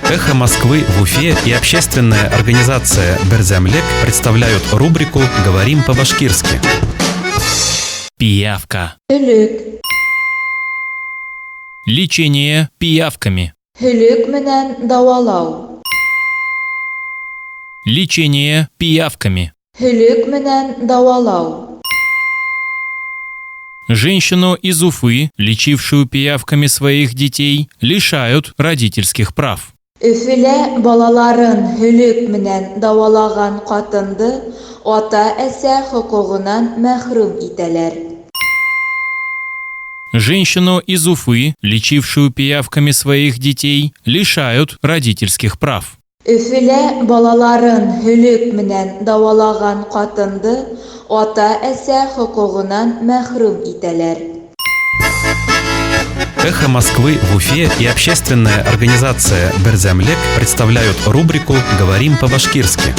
«Эхо Москвы» в Уфе и общественная организация «Берзямлек» представляют рубрику «Говорим по-башкирски». Пиявка. Hülük. Лечение пиявками. Hülük менен давалау. Лечение пиявками. Hülük менен давалау. Женщину из Уфы, лечившую пиявками своих детей, лишают родительских прав. Üfile balalaарын hülük менен давалаган катынды ата-әсә хукугунан мәхрүм итәләр. Женщину из Уфы, лечившую пиявками своих детей, лишают родительских прав. Üfile balalaарын hülük менен давалаган катынды ата-әсә хукугунан мәхрүм итәләр. «Эхо Москвы» в Уфе и общественная организация «Берзямлек» представляют рубрику «Говорим по-башкирски».